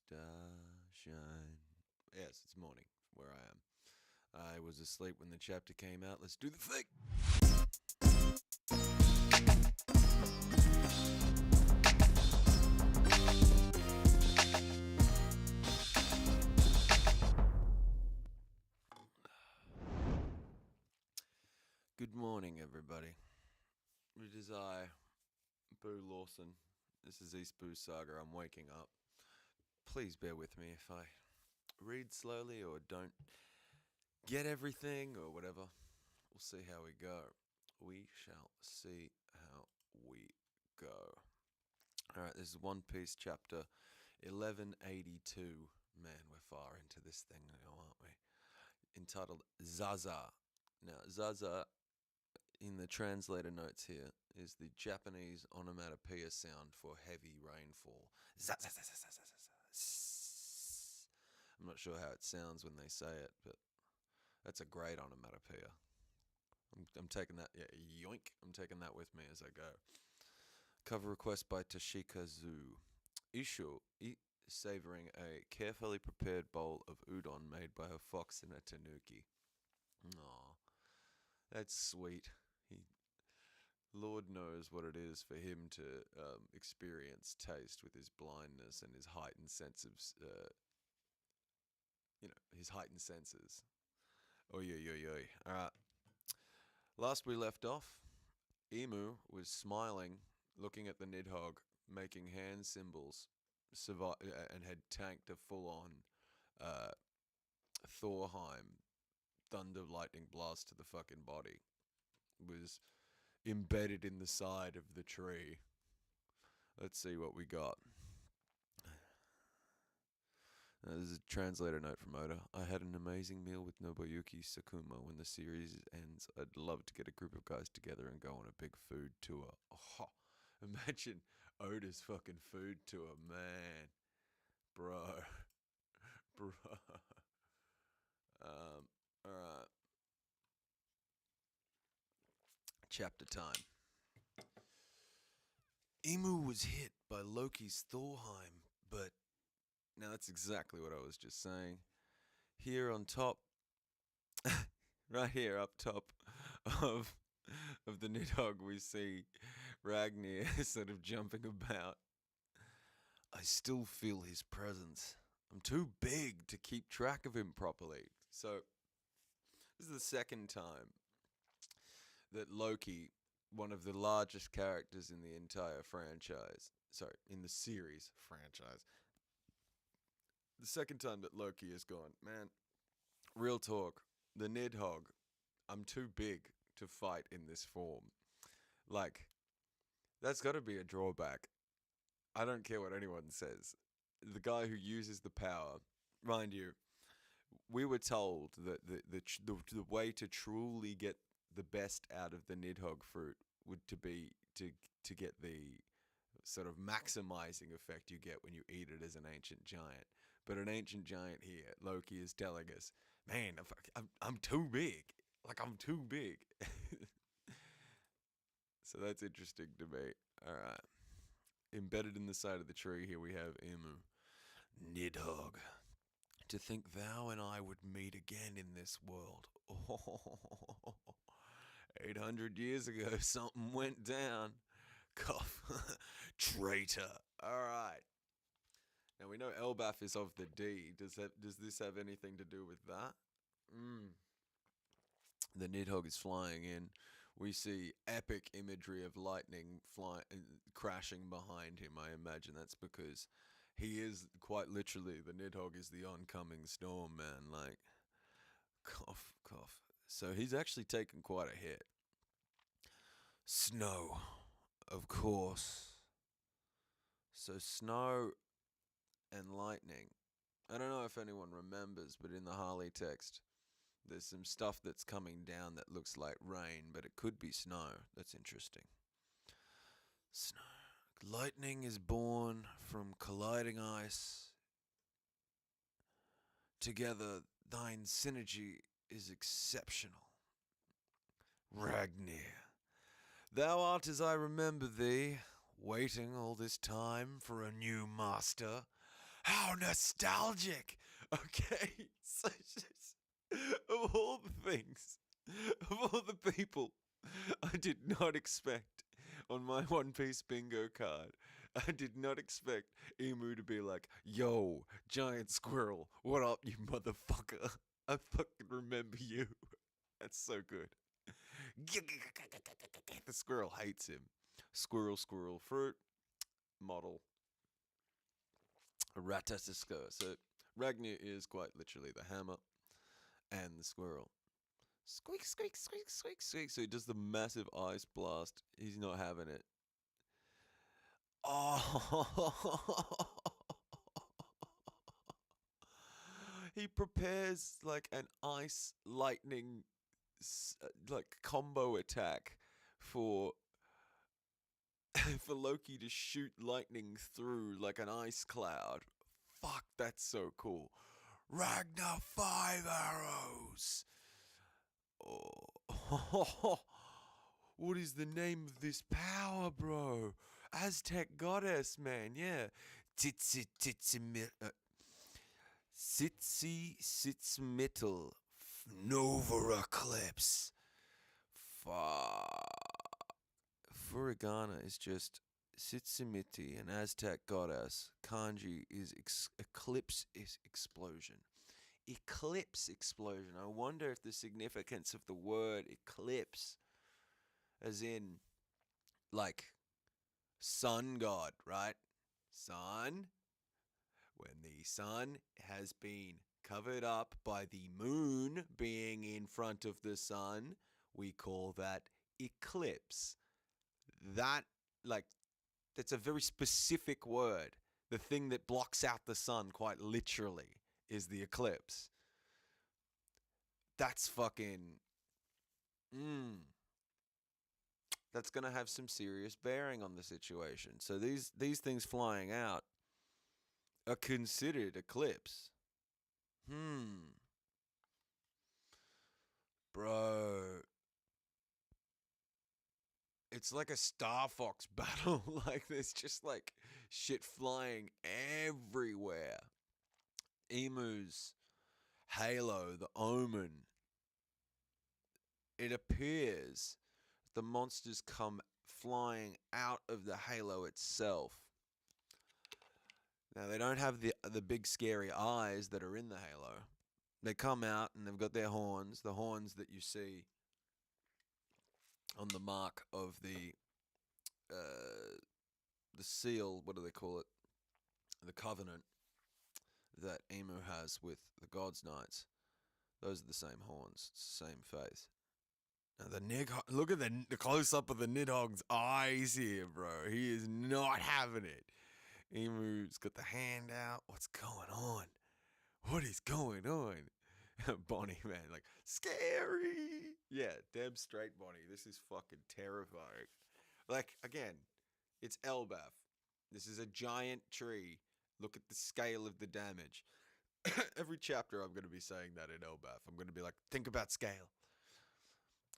Starshine. Yes, it's morning where I am. I was asleep when the chapter came out. Let's do the thing. Good morning, everybody. It is I, Boo Lawson. This is East Boo Saga. I'm waking up. Please bear with me if I read slowly or don't get everything or whatever. We'll see how we go. We shall see how we go. Alright, this is One Piece chapter 1182. Man, we're far into this thing now, aren't we? Entitled Zaza. Now, Zaza, in the translator notes here, is the Japanese onomatopoeia sound for heavy rainfall. I'm not sure how it sounds when they say it, but that's a great onomatopoeia. I'm taking that, yoink. I'm taking that with me as I go. Cover request by Toshikazu. Isho, savouring a carefully prepared bowl of udon made by her fox and a tanuki. Aw, that's sweet. Lord knows what it is for him to experience taste with his blindness and his heightened sense of, his heightened senses. Oy, oy, oy, oy. Alright. Last we left off, Emu was smiling, looking at the Nidhogg, making hand symbols, and had tanked a full-on Thorheim thunder lightning blast to the fucking body. Was embedded in the side of the tree. Let's see what we got. This is a translator note from Oda. I had an amazing meal with Nobuyuki Sakuma. When the series ends, I'd love to get a group of guys together and go on a big food tour. Oh, imagine Oda's fucking food tour, man. Bro. Alright. Chapter time. Emu was hit by Loki's Thorheim, but now that's exactly what I was just saying. Here on top, right here up top of the Nidhogg, we see Ragnir sort of jumping about. I still feel his presence. I'm too big to keep track of him properly. So, this is the second time that Loki, one of the largest characters in the entire franchise, in the series franchise, the second time that Loki has gone, man, real talk, the Nidhogg, I'm too big to fight in this form. Like, that's got to be a drawback. I don't care what anyone says. The guy who uses the power, mind you, we were told that the way to truly get the best out of the Nidhogg fruit would be to get the sort of maximizing effect you get when you eat it as an ancient giant. But an ancient giant here, Loki, is telling us, man, I'm too big. Like, I'm too big. So that's interesting to me. Alright. Embedded in the side of the tree here we have Emu. Nidhogg. To think thou and I would meet again in this world. Oh, 800 years ago, something went down. Cough. Traitor. Alright. Now we know Elbaf is of the D. Does this have anything to do with that? The Nidhogg is flying in. We see epic imagery of lightning crashing behind him. I imagine that's because he is quite literally, the Nidhogg is the oncoming storm, man. Like, cough, cough. So he's actually taken quite a hit. Snow, of course. So snow and lightning. I don't know if anyone remembers, but in the Harley text, there's some stuff that's coming down that looks like rain, but it could be snow. That's interesting. Snow. Lightning is born from colliding ice. Together, thine synergy is exceptional. Ragnir. Thou art as I remember thee, waiting all this time for a new master. How nostalgic! Okay, so just, of all the things, of all the people, I did not expect on my One Piece bingo card. I did not expect Emu to be like, "Yo, giant squirrel, what up, you motherfucker? I fucking remember you." That's so good. The squirrel hates him. Squirrel, squirrel, fruit, model, Ratataska. So Ragnar is quite literally the hammer and the squirrel. Squeak, squeak, squeak, squeak, squeak. So he does the massive ice blast. He's not having it. Oh, he prepares like an ice lightning like combo attack for for Loki to shoot lightning through like an ice cloud. Fuck, that's so cool. Ragnar 5 arrows. Oh. What is the name of this power, bro? Aztec goddess, man. Yeah. Titsi Sitsi Sitsmittel Nova Eclipse. Furigana is just Sitsimiti, an Aztec goddess. Kanji is eclipse is explosion. Eclipse explosion. I wonder if the significance of the word eclipse, as in, like, sun god, right? Sun. When the sun has been covered up by the moon being in front of the sun, we call that eclipse. That, like, that's a very specific word. The thing that blocks out the sun, quite literally, is the eclipse. That's fucking. That's going to have some serious bearing on the situation. So these things flying out are considered eclipse. Bro. It's like a Star Fox battle. Like, there's just like shit flying everywhere. Emu's halo, the omen. It appears the monsters come flying out of the halo itself. Now, they don't have the big scary eyes that are in the halo. They come out and they've got their horns, the horns that you see on the mark of the seal, what do they call it? The covenant that Emu has with the God's Knights. Those are the same horns, same face. Now the Nidhogg, look at the close-up of the Nidhogg's eyes here, bro. He is not having it. Emu's got the hand out. What's going on? What is going on? Bonnie, man, like, scary. Yeah, damn straight, Bonnie. This is fucking terrifying. Like, again, it's Elbaf. This is a giant tree. Look at the scale of the damage. Every chapter I'm going to be saying that in Elbaf. I'm going to be like, think about scale.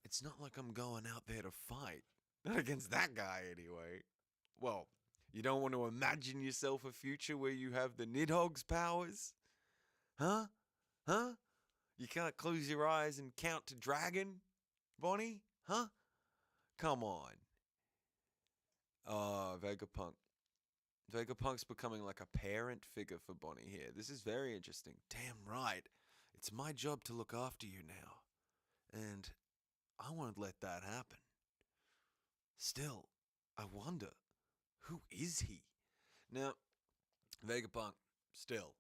It's not like I'm going out there to fight. Not against that guy, anyway. Well, you don't want to imagine yourself a future where you have the Nidhogg's powers? Huh? Huh? You can't close your eyes and count to dragon, Bonnie? Huh? Come on. Oh, Vegapunk. Vegapunk's becoming like a parent figure for Bonnie here. This is very interesting. Damn right. It's my job to look after you now. And I won't let that happen. Still, I wonder, who is he? Now, Vegapunk, still,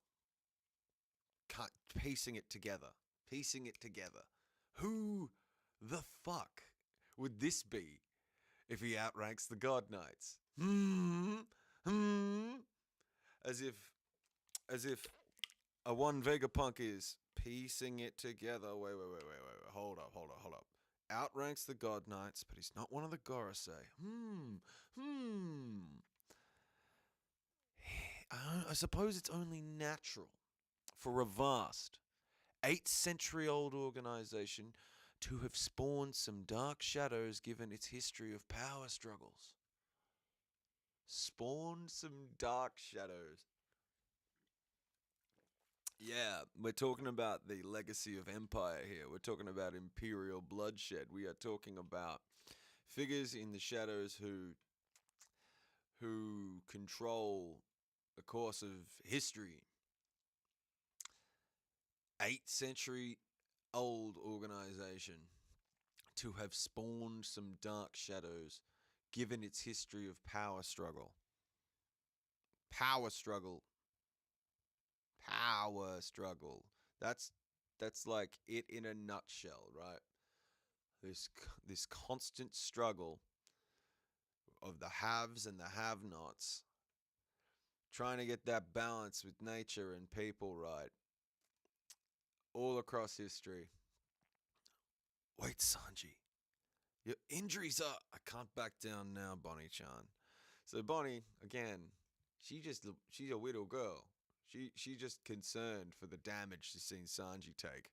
piecing it together. Piecing it together. Who the fuck would this be if he outranks the God Knights? As if a one Vegapunk is piecing it together. Wait. Hold up. Outranks the God Knights, but he's not one of the Gorosei. I suppose it's only natural for a vast 8-century-old organization to have spawned some dark shadows given its history of power struggles. Spawned some dark shadows. Yeah, we're talking about the legacy of empire here. We're talking about imperial bloodshed. We are talking about figures in the shadows who control the course of history. 8th century old organization to have spawned some dark shadows given its history of power struggle. Power struggle. Power struggle. That's like it in a nutshell, right? This constant struggle of the haves and the have-nots, trying to get that balance with nature and people right, all across history. Wait, Sanji, your injuries are. I can't back down now, Bonnie-chan. So Bonnie, again, she's a widow girl. She's just concerned for the damage she's seen Sanji take.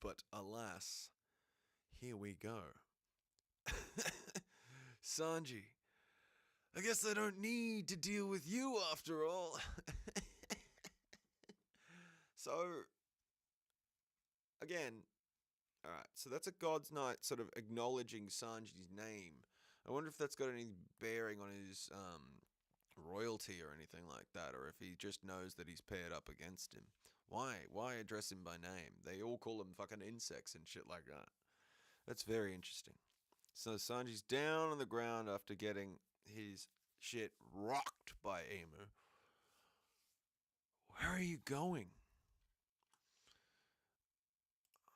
But alas, here we go. Sanji, I guess I don't need to deal with you after all. So, again, alright, so that's a God's Night sort of acknowledging Sanji's name. I wonder if that's got any bearing on his royalty or anything like that, or if he just knows that he's paired up against him. Why? Why address him by name? They all call him fucking insects and shit like that. That's very interesting. So Sanji's down on the ground after getting his shit rocked by Emu. Where are you going?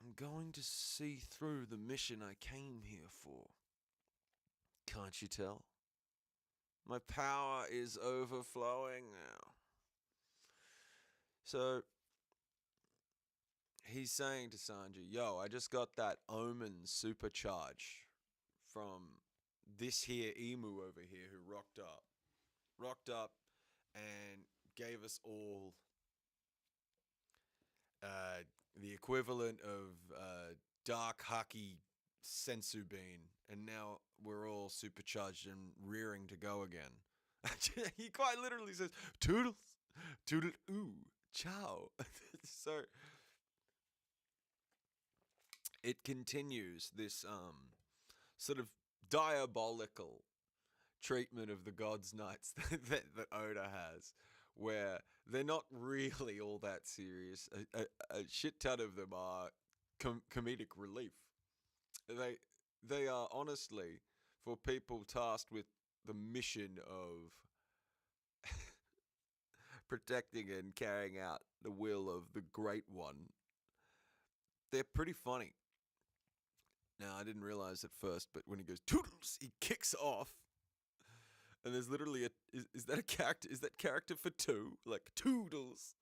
I'm going to see through the mission I came here for. Can't you tell? My power is overflowing now. So he's saying to Sanji, yo, I just got that Omen supercharge from this here emu over here who rocked up and gave us all the equivalent of dark haki sensu bean, and now we're all supercharged and rearing to go again. He quite literally says, toodles, toodle ooh, ciao. So it continues this sort of diabolical treatment of the God's Knights that Oda has, where they're not really all that serious. A shit ton of them are comedic relief. They are honestly for people tasked with the mission of protecting and carrying out the will of the Great One. They're pretty funny. Now, I didn't realize at first, but when he goes, toodles, he kicks off. And there's literally is that a character? Is that character for two? Like, toodles.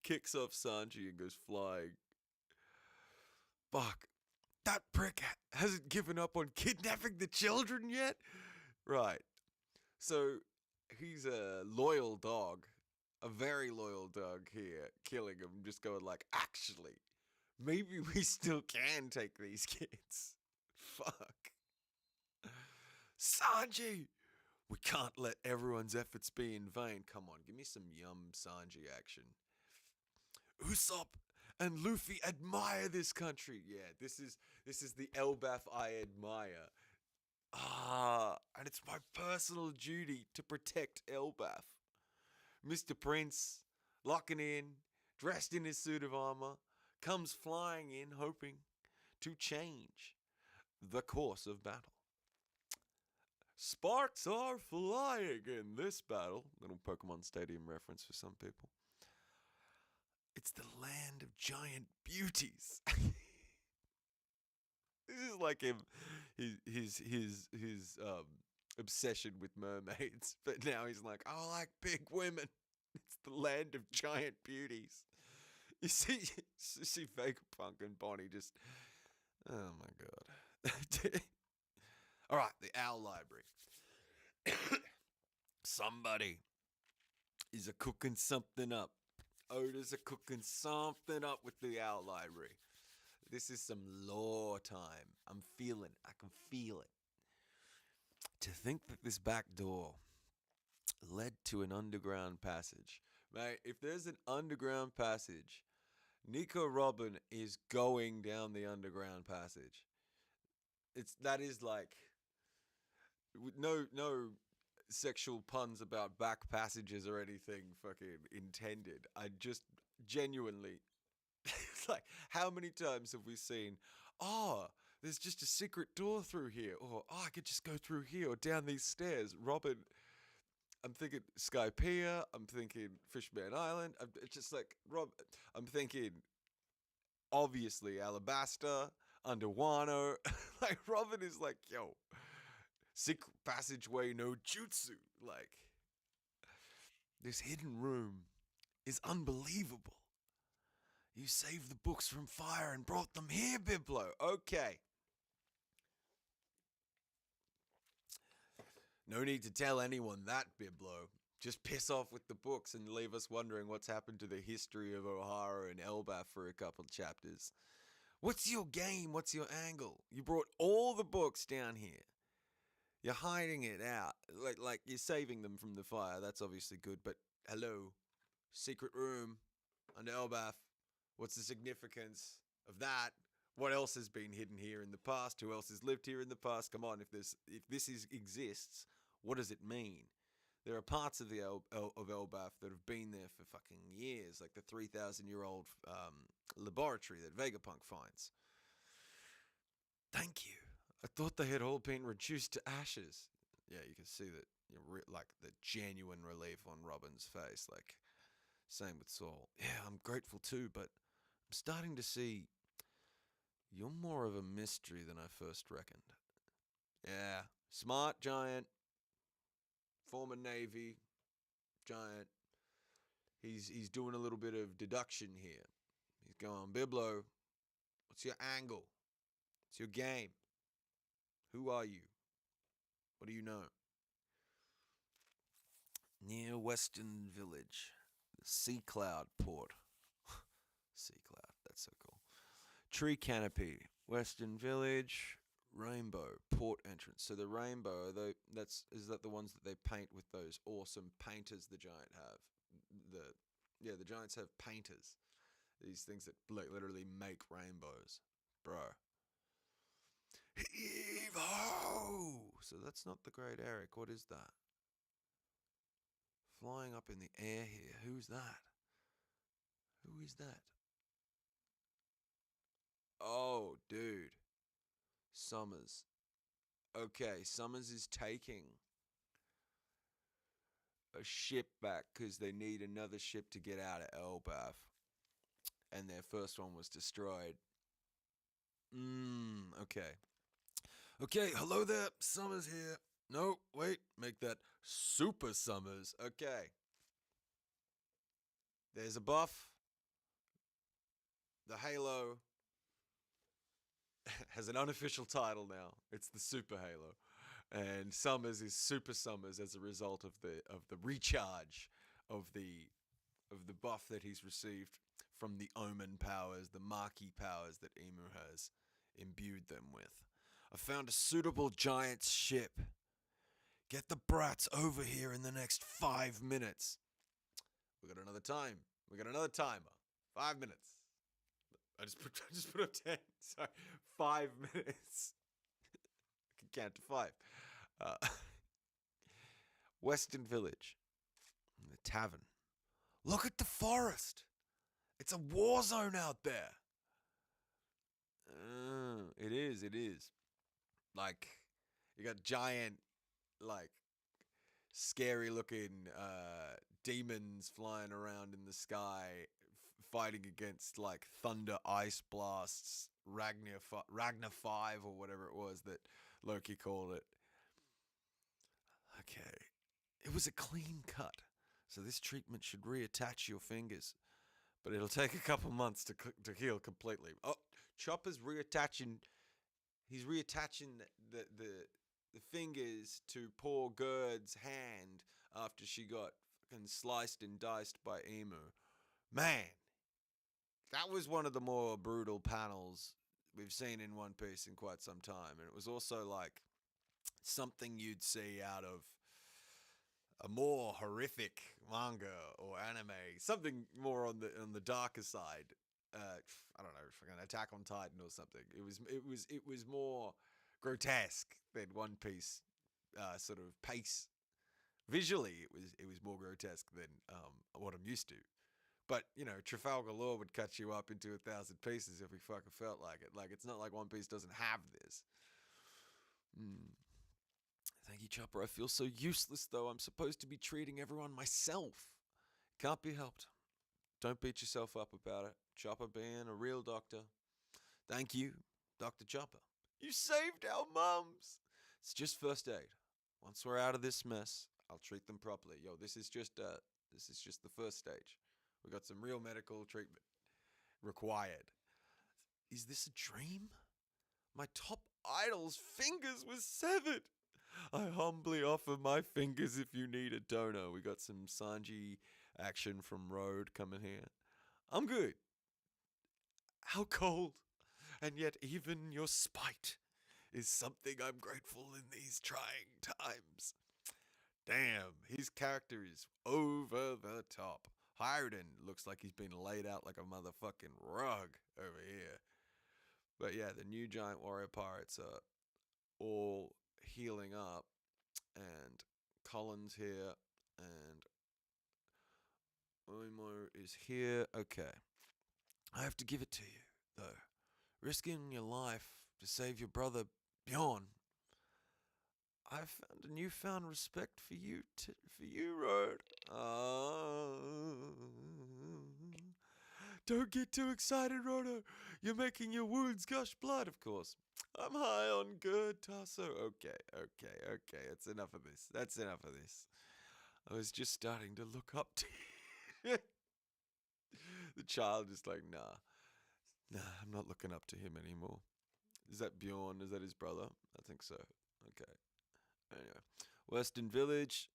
Kicks off Sanji and goes flying. Fuck. That prick hasn't given up on kidnapping the children yet? Right. So, he's a loyal dog. A very loyal dog here. Killing him. Just going like, actually, maybe we still can take these kids. Fuck. Sanji! We can't let everyone's efforts be in vain. Come on, give me some yum Sanji action. Usopp and Luffy admire this country. Yeah, this is the Elbaf I admire. And it's my personal duty to protect Elbaf. Mr. Prince, locking in, dressed in his suit of armor, comes flying in, hoping to change the course of battle. Sparks are flying in this battle. Little Pokemon Stadium reference for some people. It's the land of giant beauties. This is like his obsession with mermaids, but now he's like, I like big women. It's the land of giant beauties. You see Vegapunk and Bonnie just, oh my god. All right, the Owl Library. Somebody is a cooking something up. Oda's a cooking something up with the Owl Library. This is some lore time. I'm feeling. I can feel it. To think that this back door led to an underground passage. Mate, if there's an underground passage, Nico Robin is going down the underground passage. That is like no sexual puns about back passages or anything fucking intended. I just genuinely it's like, how many times have we seen, oh, there's just a secret door through here, or oh, I could just go through here or down these stairs. Robin, I'm thinking Skypiea, I'm thinking Fishman Island. It's just like I'm thinking obviously Alabasta, Underwano. Like Robin is like, yo, secret passageway no jutsu. Like this hidden room is unbelievable. You saved the books from fire and brought them here, Biblo. Okay. No need to tell anyone that, Biblo. Just piss off with the books and leave us wondering what's happened to the history of O'Hara and Elbaf for a couple chapters. What's your game? What's your angle? You brought all the books down here. You're hiding it out. Like you're saving them from the fire. That's obviously good, but hello. Secret room under Elbaf. What's the significance of that? What else has been hidden here in the past? Who else has lived here in the past? Come on, if this exists, what does it mean? There are parts of of Elbaf that have been there for fucking years, like the 3,000-year-old laboratory that Vegapunk finds. Thank you. I thought they had all been reduced to ashes. Yeah, you can see that, like the genuine relief on Robin's face. Like, same with Saul. Yeah, I'm grateful too, but I'm starting to see you're more of a mystery than I first reckoned. Yeah, smart giant, former Navy giant. He's doing a little bit of deduction here. He's going, Biblo, what's your angle? What's your game? Who are you? What do you know? Near Western Village, the Sea Cloud Port. Sea Cloud, that's so cool. Tree Canopy, Western Village, Rainbow, Port Entrance. So the rainbow, is that the ones that they paint with those awesome painters the giant have? The giants have painters. These things that literally make rainbows. Bro. Heave-ho! So that's not the Great Eric. What is that? Flying up in the air here. Who's that? Who is that? Oh, dude. Summers. Okay, Summers is taking a ship back because they need another ship to get out of Elbaf. And their first one was destroyed. Okay. Okay, hello there. Summers here. No, wait. Make that Super Summers. Okay. There's a buff. The Halo has an unofficial title now. It's the Super Halo. And Summers is Super Summers as a result of the recharge of the buff that he's received from the Omen powers, the Marquee powers that Emu has imbued them with. I found a suitable giant's ship. Get the brats over here in the next 5 minutes. We got another time. We got another timer. 5 minutes. I just put up 10. Sorry, 5 minutes. I can count to 5. Western Village. The tavern. Look at the forest. It's a war zone out there. It is. Like, you got giant, like, scary looking demons flying around in the sky, fighting against, like, thunder ice blasts, Ragnar 5 or whatever it was that Loki called it. Okay. It was a clean cut, so this treatment should reattach your fingers. But it'll take a couple months to heal completely. Oh, Chopper's reattaching. He's reattaching the fingers to poor Gerd's hand after she got fucking sliced and diced by Emu. Man, that was one of the more brutal panels we've seen in One Piece in quite some time. And it was also like something you'd see out of a more horrific manga or anime, something more on the darker side. I don't know, fucking Attack on Titan or something. It was more grotesque than One Piece. Sort of pace visually, it was more grotesque than what I'm used to. But Trafalgar Law would cut you up into 1,000 pieces if we fucking felt like it. Like, it's not like One Piece doesn't have this. Thank you, Chopper. I feel so useless, though. I'm supposed to be treating everyone myself. Can't be helped. Don't beat yourself up about it. Chopper being a real doctor. Thank you, Dr. Chopper. You saved our mums. It's just first aid. Once we're out of this mess, I'll treat them properly. Yo, this is just the first stage. We got some real medical treatment required. Is this a dream? My top idol's fingers were severed. I humbly offer my fingers if you need a donor. We got some Sanji action from Road coming here. I'm good. How cold. And yet even your spite is something I'm grateful in these trying times. Damn, his character is over the top. Hiruden looks like he's been laid out like a motherfucking rug over here. But yeah, the new giant warrior pirates are all healing up. And Colin's here. And Oimo is here. Okay. I have to give it to you, though. Risking your life to save your brother, Bjorn. I've found a newfound respect for you, Road. Don't get too excited, Rodo. You're making your wounds gush blood, of course. I'm high on good, Tasso. Okay. That's enough of this. I was just starting to look up to you. The child is like, nah, I'm not looking up to him anymore. Is that Bjorn? Is that his brother? I think so. Okay. Anyway, Western Village,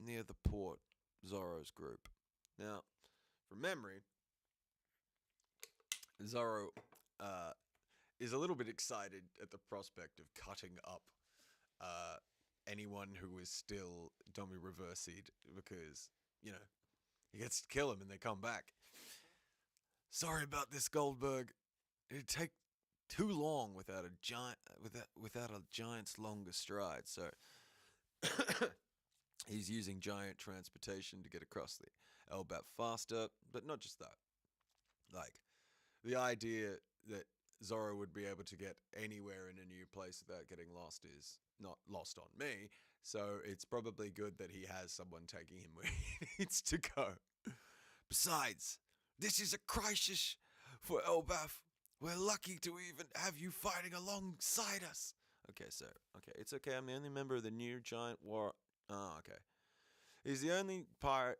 near the port, Zoro's group. Now, from memory, Zoro is a little bit excited at the prospect of cutting up anyone who is still Domi Reversi'd because, he gets to kill him and they come back. Sorry about this, Goldberg. It'd take too long without a giant's longer stride, so he's using giant transportation to get across the Elbaf faster, but not just that. Like, the idea that Zoro would be able to get anywhere in a new place without getting lost is not lost on me, so it's probably good that he has someone taking him where he needs to go. Besides, this is a crisis for Elbaf. We're lucky to even have you fighting alongside us. Okay, it's okay. I'm the only member of the new giant war. Oh, okay. He's the only pirate.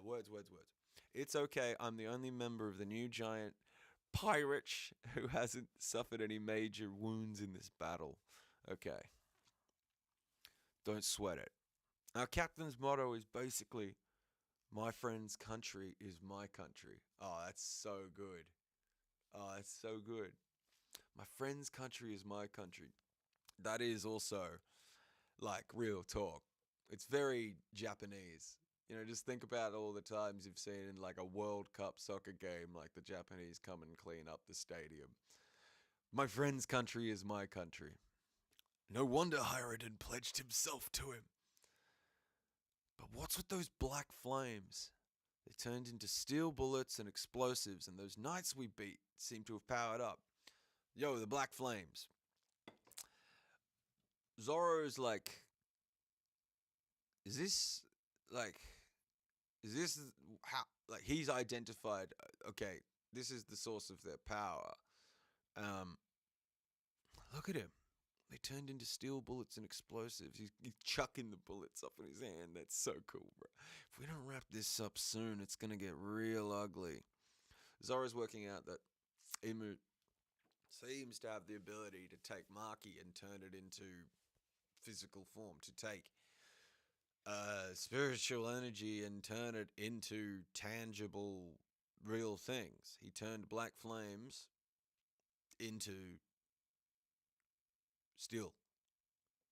Words. It's okay. I'm the only member of the new giant pirate who hasn't suffered any major wounds in this battle. Okay. Don't sweat it. Our captain's motto is basically, my friend's country is my country. Oh, that's so good. My friend's country is my country. That is also, like, real talk. It's very Japanese. Just think about all the times you've seen in, like, a World Cup soccer game, like, the Japanese come and clean up the stadium. My friend's country is my country. No wonder Hiruden pledged himself to him. But what's with those black flames? They turned into steel bullets and explosives, and those knights we beat seem to have powered up. Yo, the black flames. Zoro's like, is this how, like, he's identified, okay, this is the source of their power. Look at him. They turned into steel bullets and explosives. He's chucking the bullets up in his hand. That's so cool, bro. If we don't wrap this up soon, it's going to get real ugly. Zoro's working out that Imu seems to have the ability to take Maki and turn it into physical form, to take spiritual energy and turn it into tangible, real things. He turned black flames into steel.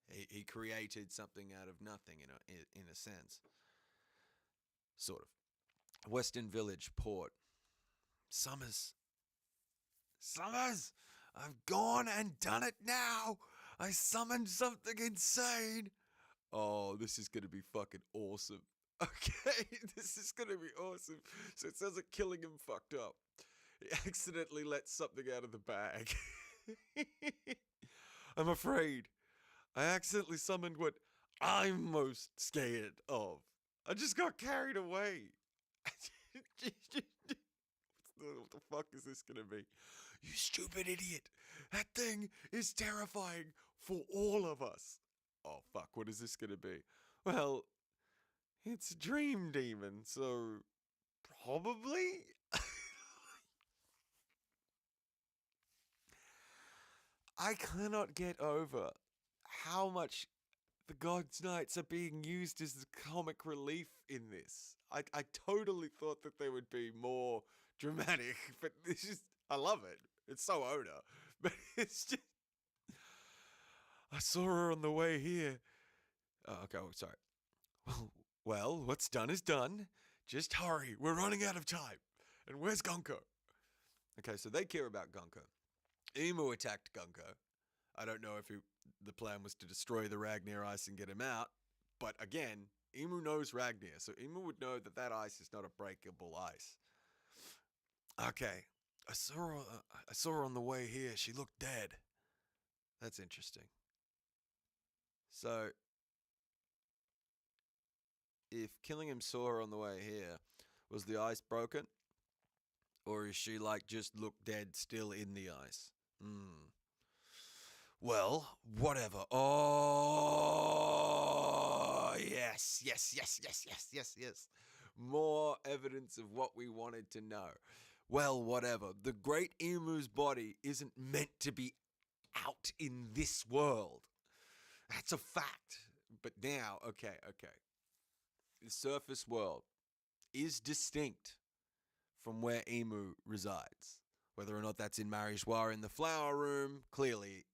He he created something out of nothing in a sense. Sort of. Western Village, Port. Summers. Summers! I've gone and done it now! I summoned something insane! Oh, this is gonna be fucking awesome. Okay, this is gonna be awesome. So it sounds like Killingham fucked up. He accidentally let something out of the bag. I'm afraid. I accidentally summoned what I'm most scared of. I just got carried away. What the fuck is this gonna be? You stupid idiot. That thing is terrifying for all of us. Oh fuck, what is this gonna be? Well, it's a dream demon, so probably? I cannot get over how much the God's Knights are being used as the comic relief in this. I totally thought that they would be more dramatic, but this is, I love it. It's so Oda, but it's just, I saw her on the way here. Oh, okay, sorry. Well, what's done is done. Just hurry, we're running out of time. And where's Gunko? Okay, so they care about Gunko. Emu attacked Gunko. I don't know if the plan was to destroy the Ragnir ice and get him out, but again, Emu knows Ragnir, so Emu would know that that ice is not a breakable ice. Okay, I saw her on the way here. She looked dead. That's interesting. So, if Killingham saw her on the way here, was the ice broken? Or is she like just looked dead still in the ice? Well, whatever. Oh, yes. More evidence of what we wanted to know. Well, whatever. The great emu's body isn't meant to be out in this world. That's a fact. But now, okay. The surface world is distinct from where emu resides. Whether or not that's in Marijois in the flower room, clearly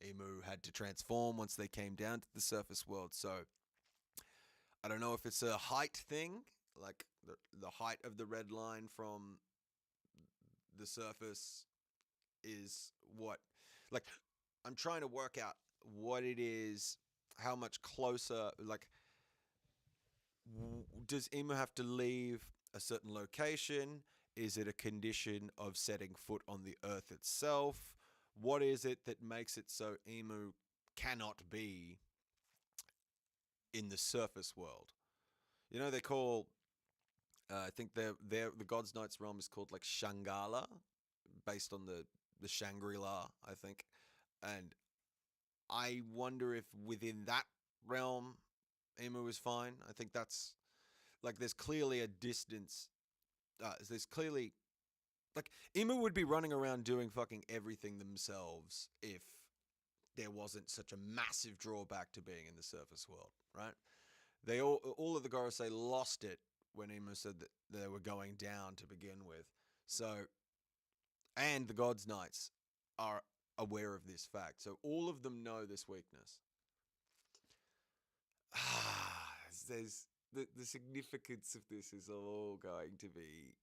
emu had to transform once they came down to the surface world. So I don't know if it's a height thing, like the height of the red line from the surface is what, like, I'm trying to work out what it is, how much closer, like, does emu have to leave a certain location? Is it a condition of setting foot on the earth itself? What is it that makes it so emu cannot be in the surface world? You know, they call, I think the God's Knight's realm is called like Shangala, based on the Shangri-La, I think. And I wonder if within that realm, emu is fine. I think that's, like, there's clearly a distance. There's clearly, like, emu would be running around doing fucking everything themselves if there wasn't such a massive drawback to being in the surface world, right? They all of the Gorosei lost it when emu said that they were going down to begin with. So, and the God's Knights are aware of this fact. So all of them know this weakness. There's the significance of this is all going to be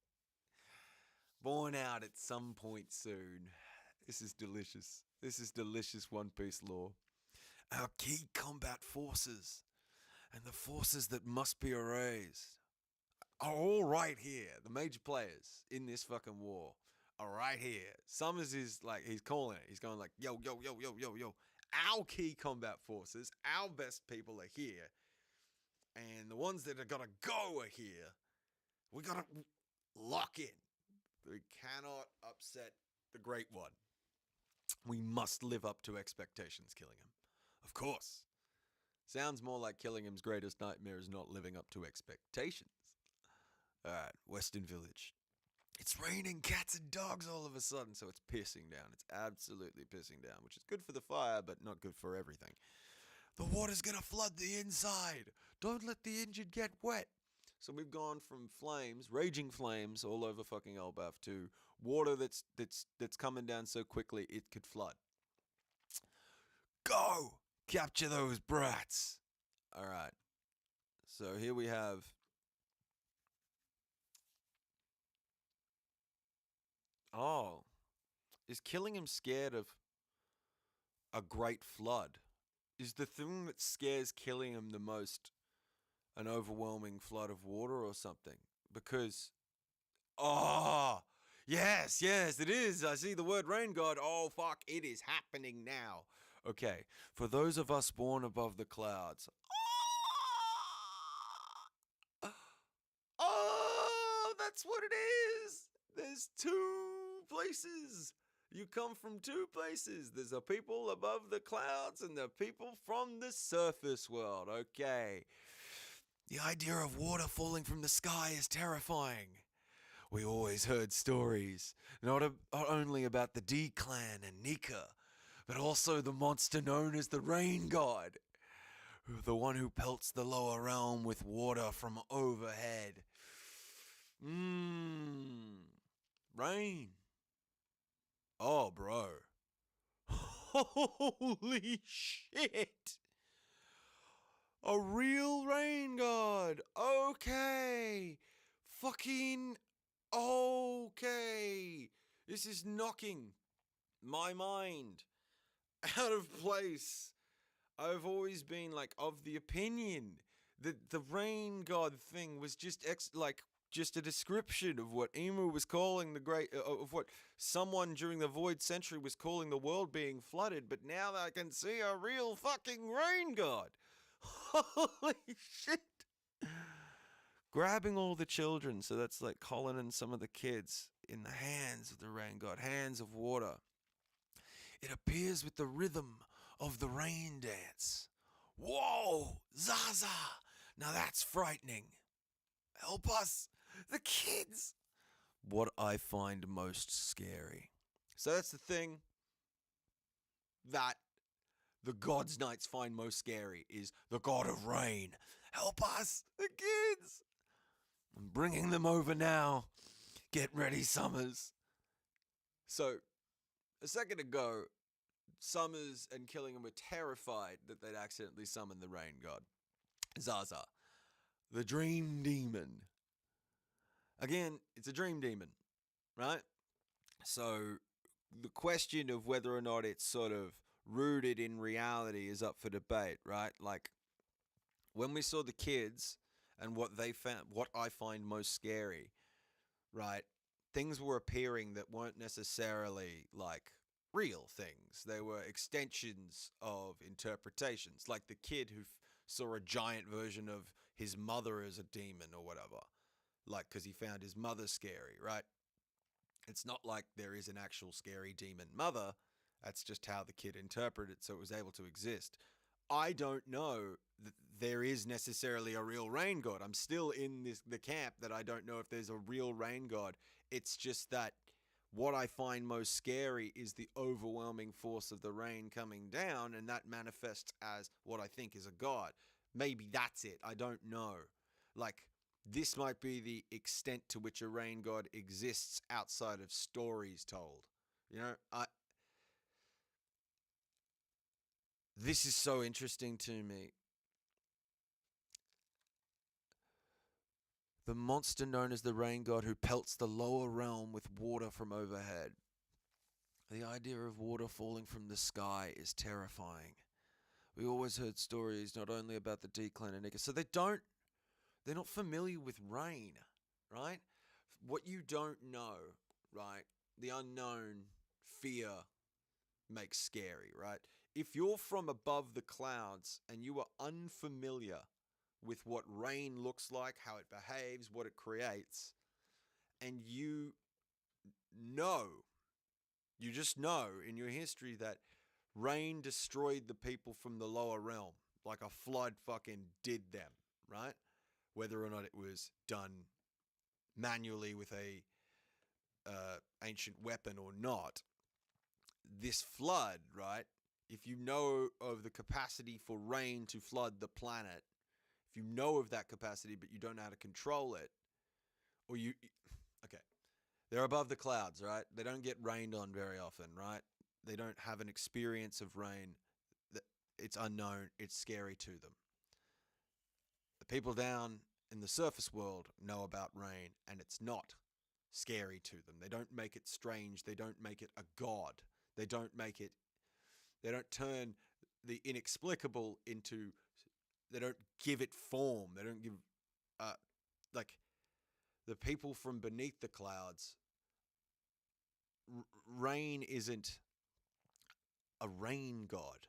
borne out at some point soon. This is delicious. This is delicious One Piece lore. Our key combat forces and the forces that must be erased are all right here. The major players in this fucking war are right here. Summers is like, he's calling it. He's going like, yo. Our key combat forces, our best people are here. And the ones that are gonna go are here. We gotta lock in. We cannot upset the Great One. We must live up to expectations, Killingham. Of course. Sounds more like Killingham's greatest nightmare is not living up to expectations. Alright, Western Village. It's raining cats and dogs all of a sudden, so it's pissing down. It's absolutely pissing down, which is good for the fire, but not good for everything. The water's gonna flood the inside. Don't let the injured get wet. So we've gone from flames, raging flames all over fucking Elbaf to water that's coming down so quickly it could flood. Go! Capture those brats. All right. So here we have. Oh, is killing him scared of a great flood? Is the thing that scares killing him the most an overwhelming flood of water or something? Because, oh, yes, it is. I see the word rain god. Oh, fuck, it is happening now. Okay, for those of us born above the clouds. Oh, that's what it is. There's two places. You come from two places. There's the people above the clouds and the people from the surface world. Okay. The idea of water falling from the sky is terrifying. We always heard stories, not only about the D clan and Nika, but also the monster known as the rain god, the one who pelts the lower realm with water from overhead. Rain. Oh, bro. Holy shit. A real rain god. Okay. Fucking okay. This is knocking my mind out of place. I've always been like of the opinion that the rain god thing was just just a description of what Emu was calling the great of what someone during the Void Century was calling the world being flooded. But now I can see a real fucking rain god. Holy shit! Grabbing all the children, so that's like Colin and some of the kids, in the hands of the rain god, hands of water. It appears with the rhythm of the rain dance. Whoa! Zaza! Now that's frightening. Help us! The kids! What I find most scary. So that's the thing that the God's Knights find most scary is the God of Rain. Help us! The kids! I'm bringing them over now. Get ready, Summers. So, a second ago, Summers and Killingham were terrified that they'd accidentally summoned the rain god. Zaza, the dream demon. Again, it's a dream demon, right? So the question of whether or not it's sort of rooted in reality is up for debate, right? Like when we saw the kids and what they found, what I find most scary, right? Things were appearing that weren't necessarily like real things. They were extensions of interpretations, like the kid who saw a giant version of his mother as a demon or whatever, like because he found his mother scary, right? It's not like there is an actual scary demon mother. That's just how the kid interpreted it, so it was able to exist. I don't know that there is necessarily a real rain god. I'm still in the camp that I don't know if there's a real rain god. It's just that what I find most scary is the overwhelming force of the rain coming down, and that manifests as what I think is a god. Maybe that's it. I don't know. Like, this might be the extent to which a rain god exists outside of stories told. You know, this is so interesting to me. The monster known as the rain god who pelts the lower realm with water from overhead. The idea of water falling from the sky is terrifying. We always heard stories not only about the D-Clan and Nika, so they're not familiar with rain, right? What you don't know, right? The unknown, fear makes scary, right? If you're from above the clouds and you are unfamiliar with what rain looks like, how it behaves, what it creates, and you just know in your history that rain destroyed the people from the lower realm, like a flood fucking did them, right? Whether or not it was done manually with a ancient weapon or not, this flood, right? If you know of the capacity for rain to flood the planet, if you know of that capacity but you don't know how to control it, or okay, they're above the clouds, right? They don't get rained on very often, right? They don't have an experience of rain. it's unknown, it's scary to them. The people down in the surface world know about rain, and it's not scary to them. They don't make it strange. They don't make it a god. They don't turn the inexplicable into, they don't give it form. They don't give, like, the people from beneath the clouds, rain isn't a rain god.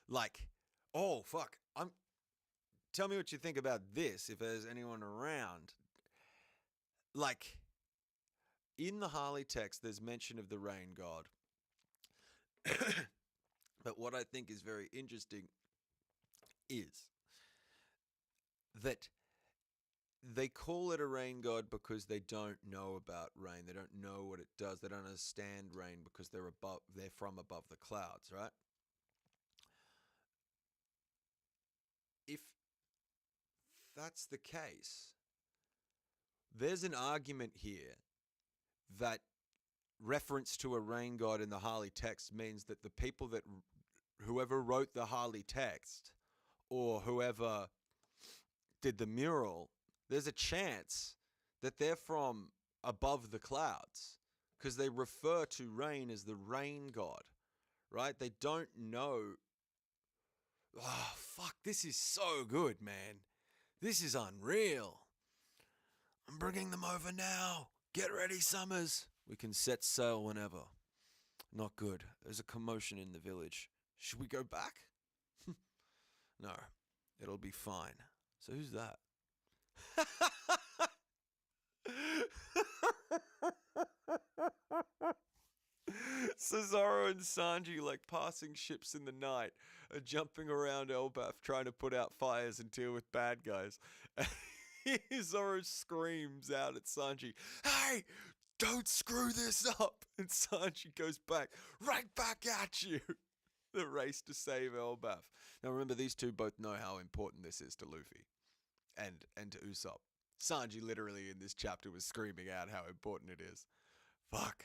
Like, oh, fuck, tell me what you think about this if there's anyone around. Like, in the Harley text, there's mention of the rain god. But what I think is very interesting is that they call it a rain god because they don't know about rain. They don't know what it does. They don't understand rain because they're from above the clouds, right? If that's the case, there's an argument here that reference to a rain god in the Harley text means that the people that whoever wrote the Harley text or whoever did the mural, there's a chance that they're from above the clouds because they refer to rain as the rain god, right? They don't know. Oh, fuck, this is so good, man. This is unreal. I'm bringing them over now. Get ready, Summers. We can set sail whenever. Not good. There's a commotion in the village. Should we go back? No, it'll be fine. So who's that? Cesaro and Sanji, like passing ships in the night, are jumping around Elbaf trying to put out fires and deal with bad guys. Zoro screams out at Sanji, "Hey, don't screw this up!" And Sanji goes back, "Right back at you!" The race to save Elbaf. Now remember, these two both know how important this is to Luffy and to Usopp. Sanji literally in this chapter was screaming out how important it is. Fuck.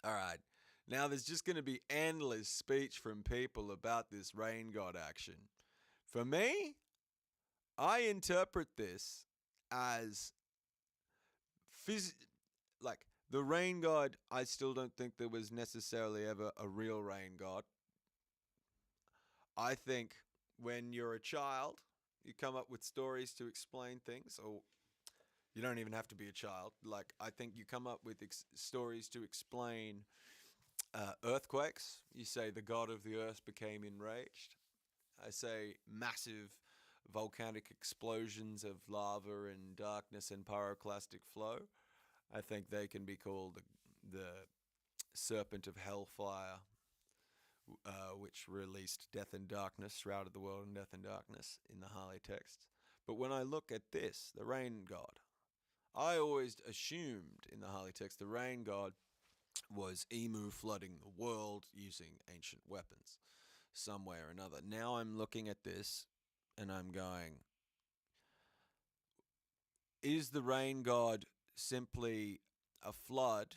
Alright. Now there's just going to be endless speech from people about this rain god action. For me, I interpret this as like the rain god. I still don't think there was necessarily ever a real rain god. I think when you're a child, you come up with stories to explain things, or you don't even have to be a child. Like, I think you come up with stories to explain earthquakes. You say the god of the earth became enraged. I say massive volcanic explosions of lava and darkness and pyroclastic flow. I think they can be called the serpent of hellfire, which released death and darkness, shrouded the world in death and darkness in the Harley texts. But when I look at this, the rain god, I always assumed in the Harley text the rain god was Emu flooding the world using ancient weapons, some way or another. Now I'm looking at this and I'm going, is the rain god simply a flood,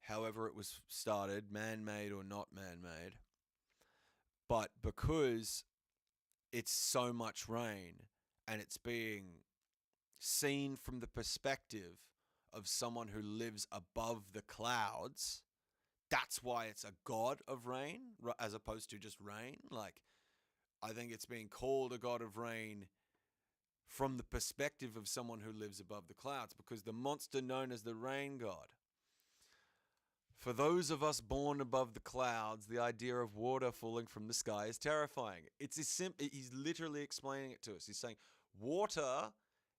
however it was started, man-made or not man-made, but because it's so much rain and it's being seen from the perspective of someone who lives above the clouds, that's why it's a god of rain as opposed to just rain? Like, I think it's being called a god of rain from the perspective of someone who lives above the clouds, because the monster known as the rain god, for those of us born above the clouds, the idea of water falling from the sky is terrifying. He's literally explaining it to us. He's saying water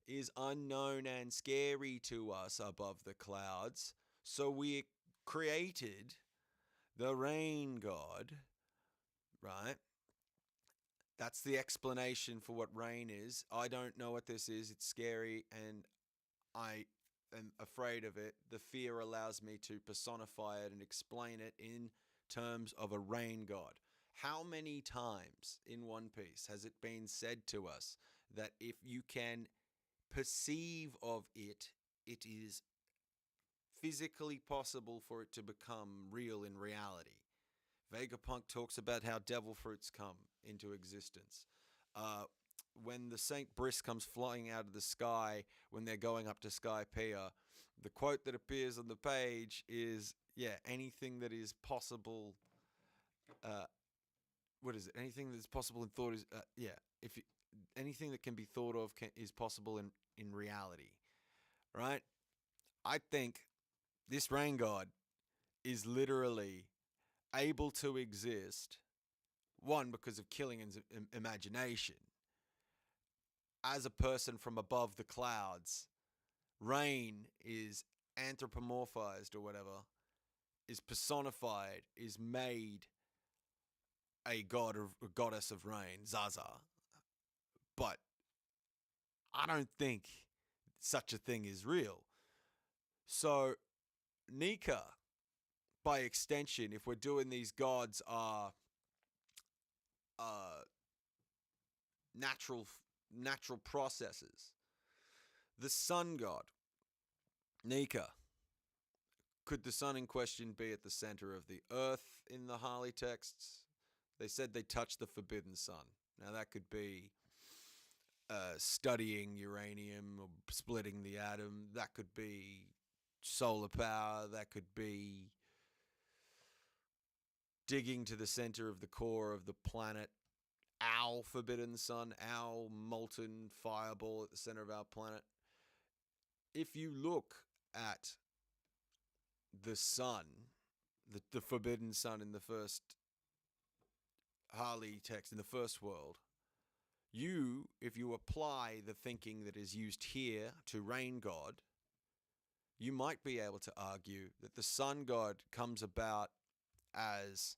is unknown and scary to us above the clouds, so we created the rain god, right? That's the explanation for what rain is. I don't know what this is. It's scary and I am afraid of it. The fear allows me to personify it and explain it in terms of a rain god. How many times in One Piece has it been said to us that if you can perceive of it, it is physically possible for it to become real in reality? Vegapunk talks about how devil fruits come into existence. When the Saint Brisk comes flying out of the sky when they're going up to Skypiea, the quote that appears on the page is, anything that is possible. What is it? Anything that's possible in thought is, if anything that can be thought of is possible in reality, right? I think this rain god is literally able to exist, one, because of Killian's imagination. As a person from above the clouds, rain is anthropomorphized or whatever, is personified, is made a god or a goddess of rain, Zaza. But I don't think such a thing is real. So Nika, by extension, if we're doing these gods are natural processes, the sun god, Nika, could the sun in question be at the center of the earth in the Harley texts? They said they touched the forbidden sun. Now that could be studying uranium or splitting the atom. That could be solar power. That could be digging to the center of the core of the planet. Our forbidden sun, our molten fireball at the center of our planet. If you look at the sun, the forbidden sun in the first Harley text, in the first world, if you apply the thinking that is used here to rain god, you might be able to argue that the sun god comes about as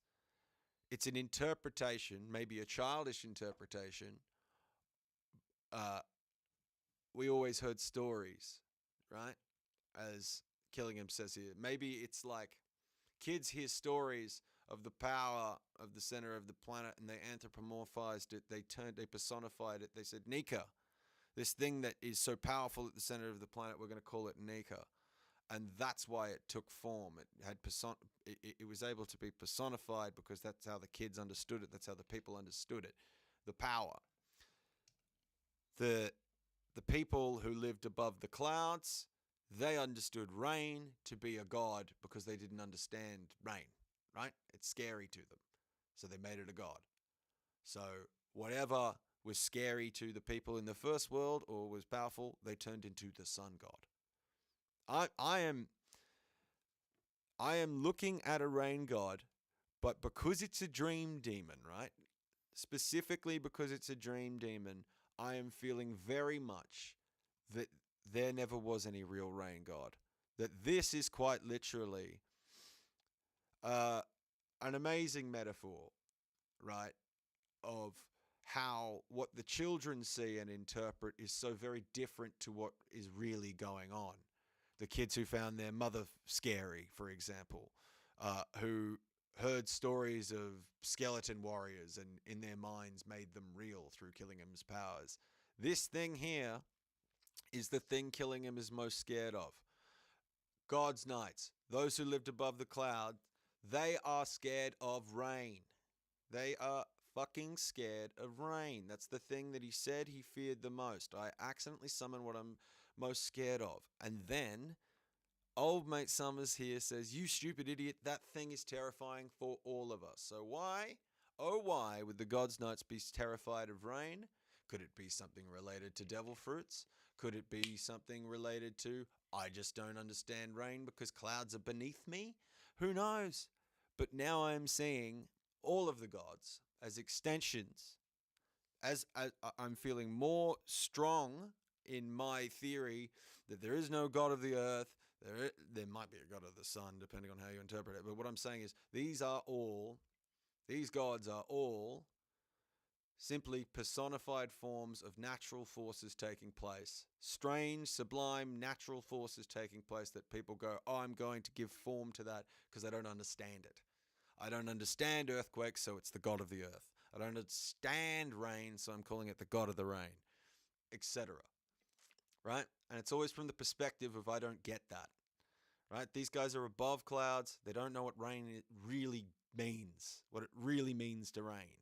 it's an interpretation, maybe a childish interpretation. We always heard stories, right? As Killingham says here, maybe it's like kids hear stories of the power of the center of the planet and they anthropomorphized it, they personified it, they said, Nika, this thing that is so powerful at the center of the planet, we're going to call it Nika. And that's why it took form. It was able to be personified because that's how the kids understood it, that's how the people understood it, the power. The people who lived above the clouds, they understood rain to be a god because they didn't understand rain, right? It's scary to them. So they made it a god. So whatever was scary to the people in the first world or was powerful, they turned into the sun god. I am looking at a rain god, but because it's a dream demon, right? Specifically because it's a dream demon, I am feeling very much that there never was any real rain god. That this is quite literally an amazing metaphor, right? Of how what the children see and interpret is so very different to what is really going on. The kids who found their mother scary, for example, who heard stories of skeleton warriors and in their minds made them real through Killingham's powers. This thing here is the thing Killingham is most scared of. God's knights, those who lived above the cloud, they are scared of rain. They are fucking scared of rain. That's the thing that he said he feared the most. I accidentally summoned what I'm most scared of. And then old mate Summers here says, you stupid idiot, that thing is terrifying for all of us. So why, oh why, would the God's Knights be terrified of rain? Could it be something related to devil fruits? Could it be something related to, I just don't understand rain because clouds are beneath me? Who knows? But now I'm seeing all of the gods as extensions. As I'm feeling more strong in my theory that there is no god of the earth. There might be a god of the sun, depending on how you interpret it. But what I'm saying is these gods are all simply personified forms of natural forces taking place. Strange, sublime, natural forces taking place that people go, oh, I'm going to give form to that because I don't understand it. I don't understand earthquakes, so it's the god of the earth. I don't understand rain, so I'm calling it the god of the rain, etc. Right? And it's always from the perspective of I don't get that. Right? These guys are above clouds. They don't know what rain really means, what it really means to rain.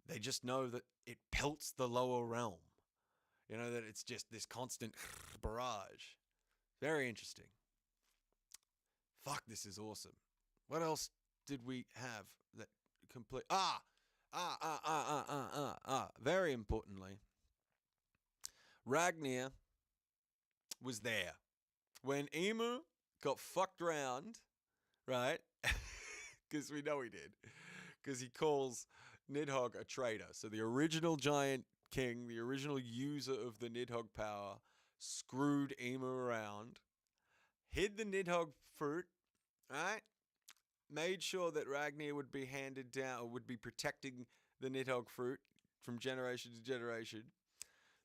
They just know that it pelts the lower realm. You know, that it's just this constant barrage. Very interesting. Fuck, this is awesome. What else did we have that complete? Very importantly, Ragnar was there when Emu got fucked around, right? Because we know he did. Because he calls Nidhogg a traitor. So the original giant king, the original user of the Nidhogg power, screwed Emu around, hid the Nidhogg fruit, right? Made sure that Ragnar would be handed down, or would be protecting the Nidhogg fruit from generation to generation.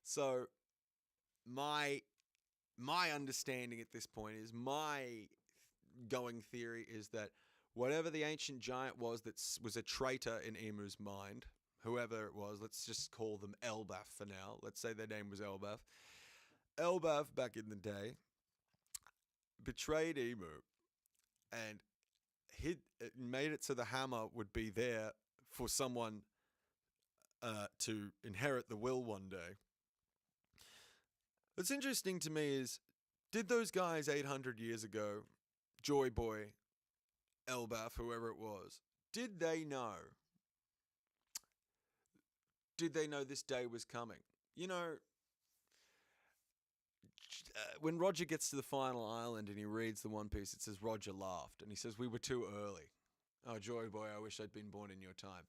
So my understanding at this point is, my going theory is that whatever the ancient giant was that was a traitor in Emu's mind, whoever it was, let's just call them Elbaf for now. Let's say their name was Elbaf. Elbaf, back in the day, betrayed Emu and made it so the hammer would be there for someone to inherit the will one day. What's interesting to me is, did those guys 800 years ago, Joy Boy, Elbaf, whoever it was, did they know? Did they know this day was coming? You know, when Roger gets to the final island and he reads the One Piece, it says Roger laughed and he says, "We were too early. Oh, Joy Boy, I wish I'd been born in your time."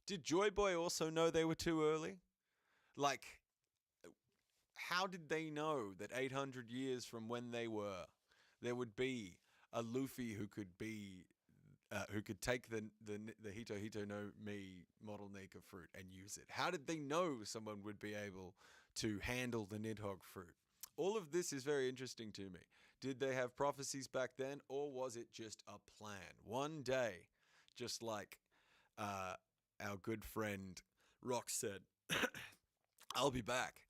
Did Joy Boy also know they were too early? Like, how did they know that 800 years from when they were, there would be a Luffy who could be, who could take the Hito Hito no Mi model Nika fruit and use it? How did they know someone would be able to handle the Nidhogg fruit? All of this is very interesting to me. Did they have prophecies back then, or was it just a plan? One day, just like our good friend Rock said, "I'll be back."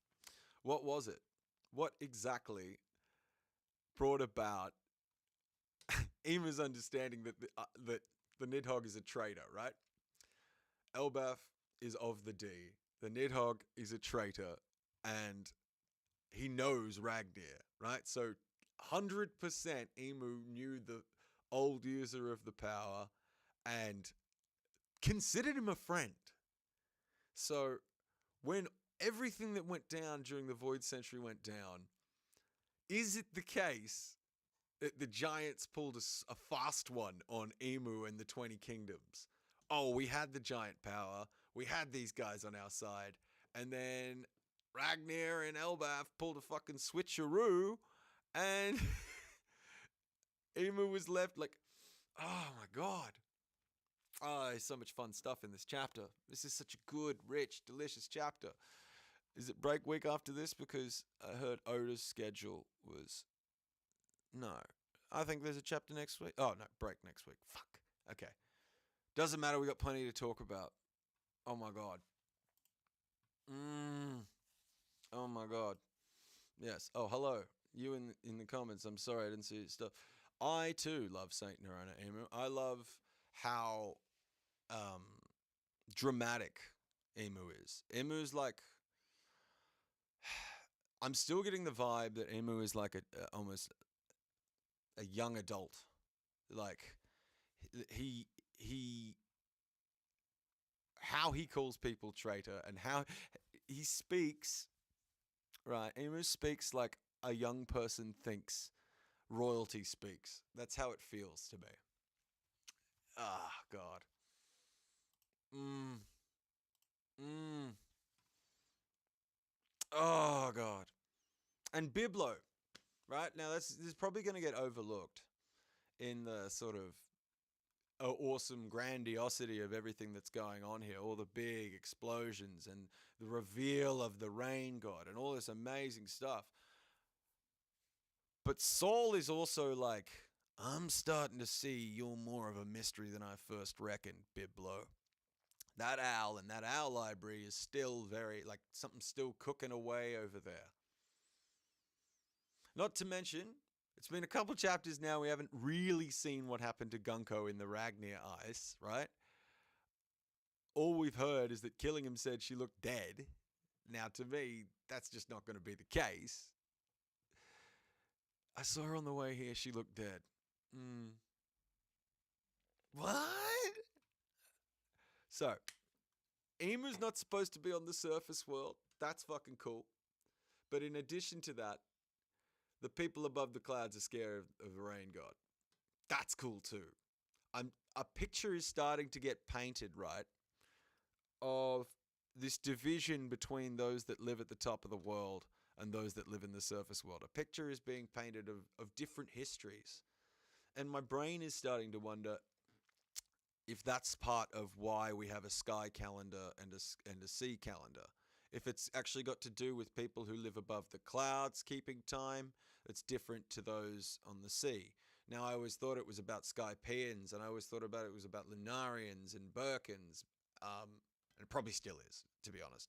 What was it? What exactly brought about Emu's understanding that the Nidhogg is a traitor, right? Elbaf is of the D. The Nidhogg is a traitor, and he knows Ragnar, right? So 100% Emu knew the old user of the power and considered him a friend. So when everything that went down during the Void Century went down, is it the case that the giants pulled a fast one on Emu and the 20 Kingdoms? Oh, we had the giant power, we had these guys on our side, and then Ragnar and Elbaf pulled a fucking switcheroo, and Emu was left like, oh my god. Oh, there's so much fun stuff in this chapter. This is such a good, rich, delicious chapter. Is it break week after this? Because I heard Oda's schedule was... No. I think there's a chapter next week. Oh, no, break next week. Fuck. Okay. Doesn't matter, we got plenty to talk about. Oh my god. Oh my god. Yes. Oh, hello. You in the comments. I'm sorry I didn't see your stuff. I too love Saint Nerona Emu. I love how dramatic Emu is. Emu's like... I'm still getting the vibe that Emu is like almost a young adult. Like, he how he calls people traitor and how he speaks, right? Emu speaks like a young person thinks royalty speaks. That's how it feels to me. Ah, God. Oh, God. And Biblo, right? Now, this is probably going to get overlooked in the sort of awesome grandiosity of everything that's going on here. All the big explosions and the reveal of the rain god and all this amazing stuff. But Saul is also like, I'm starting to see you're more of a mystery than I first reckoned, Biblo. That owl and that owl library is still very, like, something's still cooking away over there. Not to mention, It's been a couple chapters now. We haven't really seen what happened to Gunko in the Ragnir ice, right? All we've heard is that Killingham said she looked dead. Now, to me, that's just not going to be the case. I saw her on the way here. She looked dead. What? So, Emu's not supposed to be on the surface world. That's fucking cool. But in addition to that, the people above the clouds are scared of the rain god. That's cool too. A picture is starting to get painted, right, of this division between those that live at the top of the world and those that live in the surface world. A picture is being painted of different histories. And my brain is starting to wonder if that's part of why we have a sky calendar and a sea calendar. If it's actually got to do with people who live above the clouds keeping time, it's different to those on the sea. Now, I always thought it was about Skypeans, and I always thought about it was about Lunarians and Birkins, and it probably still is, to be honest.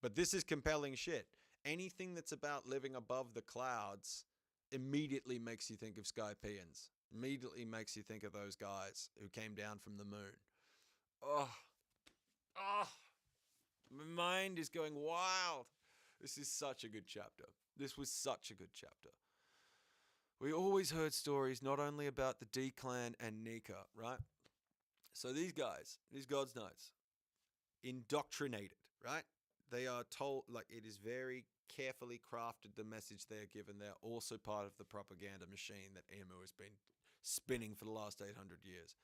But this is compelling shit. Anything that's about living above the clouds immediately makes you think of Skypeans. Immediately makes you think of those guys who came down from the moon. Oh, my mind is going wild. This is such a good chapter. This was such a good chapter. We always heard stories not only about the D-Clan and Nika, right? So these guys, these God's Knights, indoctrinated, right? They are told, like, it is very carefully crafted, the message they're given. They're also part of the propaganda machine that Emu has been spinning for the last 800 years.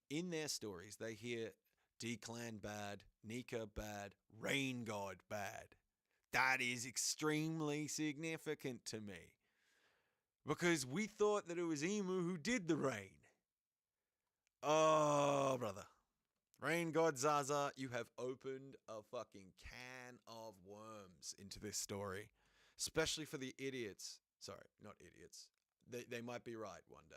In their stories, they hear D-Clan bad, Nika bad, Rain God bad. That is extremely significant to me. Because we thought that it was Emu who did the rain. Oh, brother. Rain God Zaza, you have opened a fucking can of worms into this story. Especially for the idiots. Sorry, not idiots. They might be right one day.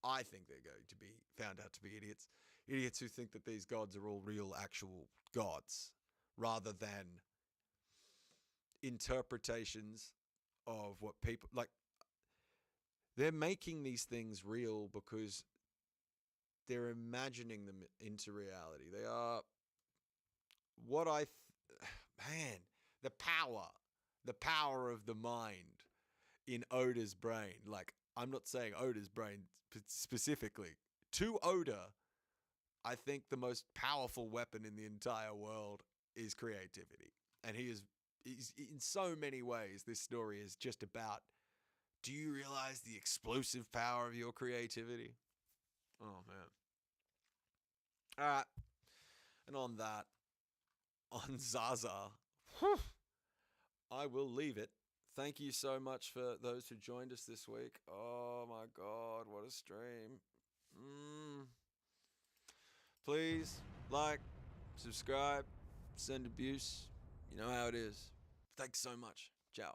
I think they're going to be found out to be idiots. Idiots who think that these gods are all real, actual gods. Rather than interpretations of what people... Like, they're making these things real because they're imagining them into reality. They are what man, the power of the mind in Oda's brain. Like, I'm not saying Oda's brain specifically. To Oda, I think the most powerful weapon in the entire world is creativity. And he's in so many ways, this story is just about, do you realize the explosive power of your creativity? Oh, man. All right. And on that, on Zaza, I will leave it. Thank you so much for those who joined us this week. Oh, my God. What a stream. Please like, subscribe, send abuse. You know how it is. Thanks so much. Ciao.